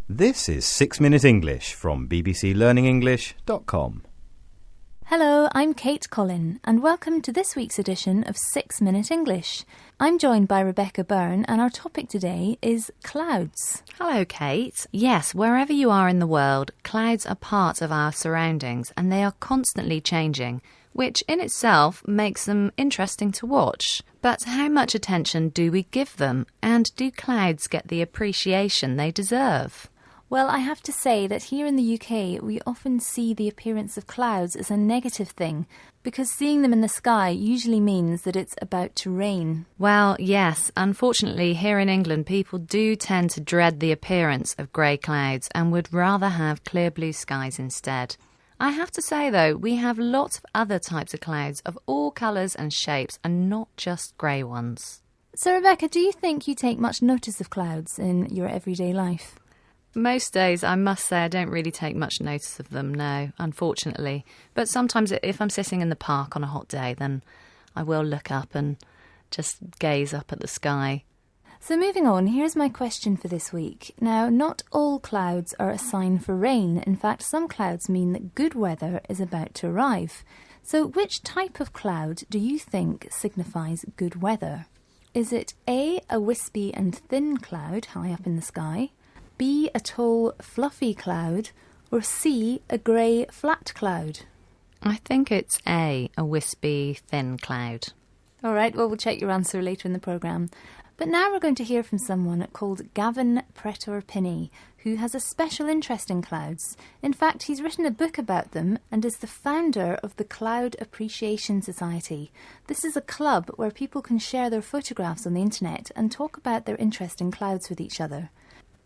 This is 6 Minute English from bbclearningenglish.com. Hello, I'm Kate Collin, and welcome to this week's edition of 6 Minute English. I'm joined by Rebecca Byrne, and our topic today is clouds. Hello, Kate. Yes, wherever you are in the world, clouds are part of our surroundings, and they are constantly changing, which in itself makes them interesting to watch. But how much attention do we give them, and do clouds get the appreciation they deserve? Well, I have to say that here in the UK, we often see the appearance of clouds as a negative thing, because seeing them in the sky usually means that it's about to rain. Well, yes, unfortunately, here in England, people do tend to dread the appearance of grey clouds and would rather have clear blue skies instead. I have to say, though, we have lots of other types of clouds of all colours and shapes, and not just grey ones. So, Rebecca, do you think you take much notice of clouds in your everyday life? Most days, I must say, I don't really take much notice of them, no, unfortunately. But sometimes if I'm sitting in the park on a hot day, then I will look up and just gaze up at the sky. So moving on, here's my question for this week. Now, not all clouds are a sign for rain. In fact, some clouds mean that good weather is about to arrive. So which type of cloud do you think signifies good weather? Is it A, a wispy and thin cloud high up in the sky? B, a tall, fluffy cloud, or C, a grey, flat cloud? I think it's A, a wispy, thin cloud. All right, well, we'll check your answer later in the programme. But now we're going to hear from someone called Gavin Pretor-Pinney, who has a special interest in clouds. In fact, he's written a book about them and is the founder of the Cloud Appreciation Society. This is a club where people can share their photographs on the internet and talk about their interest in clouds with each other.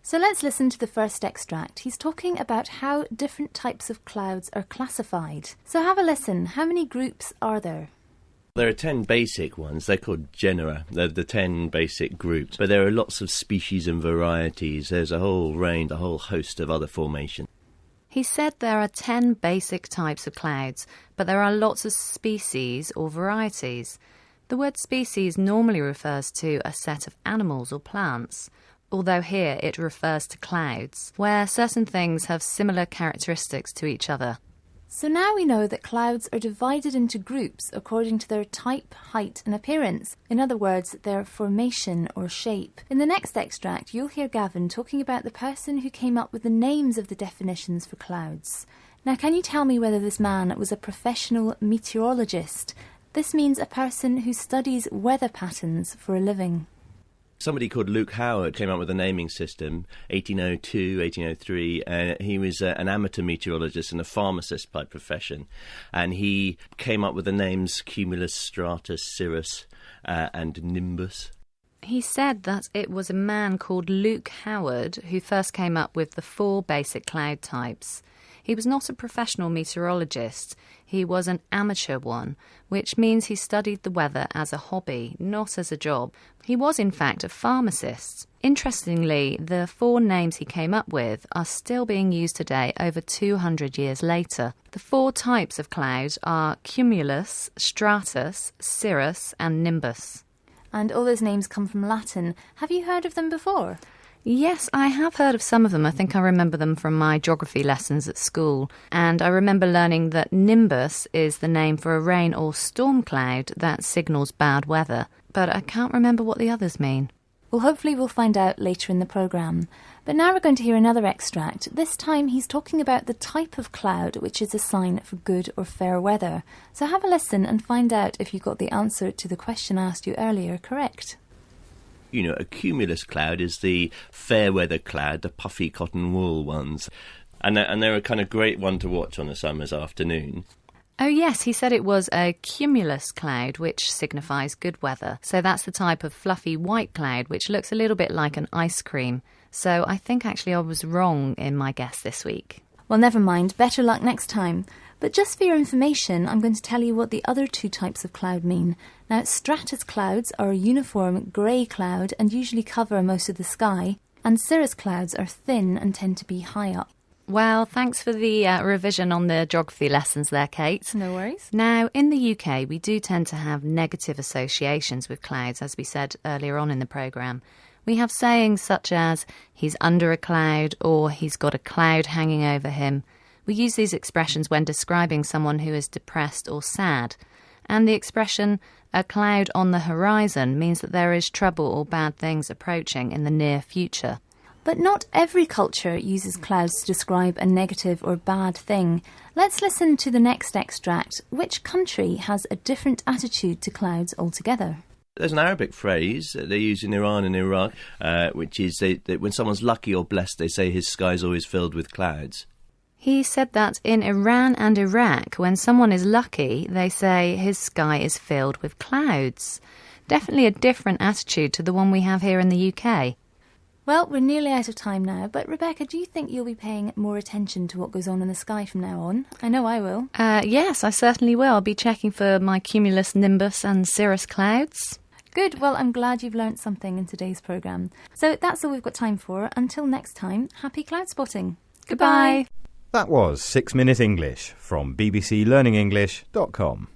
So let's listen to the first extract. He's talking about how different types of clouds are classified. So have a listen. How many groups are there? There are 10 basic ones. They're called genera. They're the 10 basic groups. But there are lots of species and varieties. There's a whole range, a whole host of other formations. He said there are 10 basic types of clouds, but there are lots of species or varieties. The word species normally refers to a set of animals or plants, although here it refers to clouds, where certain things have similar characteristics to each other. So now we know that clouds are divided into groups according to their type, height and appearance. In other words, their formation or shape. In the next extract, you'll hear Gavin talking about the person who came up with the names of the definitions for clouds. Now, can you tell me whether this man was a professional meteorologist? This means a person who studies weather patterns for a living. Somebody called Luke Howard came up with a naming system, 1802, 1803, and he was an amateur meteorologist and a pharmacist by profession. And he came up with the names Cumulus, Stratus, Cirrus, and Nimbus. He said that it was a man called Luke Howard who first came up with the 4 basic cloud types. He was not a professional meteorologist, he was an amateur one, which means he studied the weather as a hobby, not as a job. He was in fact a pharmacist. Interestingly, the 4 names he came up with are still being used today over 200 years later. The 4 types of cloud are cumulus, stratus, cirrus and nimbus. And all those names come from Latin. Have you heard of them before? Yes, I have heard of some of them. I think I remember them from my geography lessons at school. And I remember learning that nimbus is the name for a rain or storm cloud that signals bad weather. But I can't remember what the others mean. Well, hopefully we'll find out later in the programme. But now we're going to hear another extract. This time he's talking about the type of cloud which is a sign for good or fair weather. So have a listen and find out if you got the answer to the question I asked you earlier correct. You know, a cumulus cloud is the fair weather cloud, the puffy cotton wool ones. And they're a kind of great one to watch on a summer's afternoon. Oh yes, he said it was a cumulus cloud, which signifies good weather. So that's the type of fluffy white cloud, which looks a little bit like an ice cream. So I think actually I was wrong in my guess this week. Well, never mind. Better luck next time. But just for your information, I'm going to tell you what the other 2 types of cloud mean. Now, stratus clouds are a uniform grey cloud and usually cover most of the sky, and cirrus clouds are thin and tend to be high up. Well, thanks for the revision on the geography lessons there, Kate. No worries. Now, in the UK, we do tend to have negative associations with clouds, as we said earlier on in the programme. We have sayings such as, he's under a cloud, or he's got a cloud hanging over him. We use these expressions when describing someone who is depressed or sad. And the expression, a cloud on the horizon, means that there is trouble or bad things approaching in the near future. But not every culture uses clouds to describe a negative or bad thing. Let's listen to the next extract. Which country has a different attitude to clouds altogether? There's an Arabic phrase that they use in Iran and Iraq, which is that when someone's lucky or blessed, they say his sky's always filled with clouds. He said that in Iran and Iraq, when someone is lucky, they say his sky is filled with clouds. Definitely a different attitude to the one we have here in the UK. Well, we're nearly out of time now, but Rebecca, do you think you'll be paying more attention to what goes on in the sky from now on? I know I will. Yes, I certainly will. I'll be checking for my cumulus nimbus and cirrus clouds. Good, well, I'm glad you've learnt something in today's programme. So that's all we've got time for. Until next time, happy cloud spotting. Goodbye. That was 6 Minute English from bbclearningenglish.com.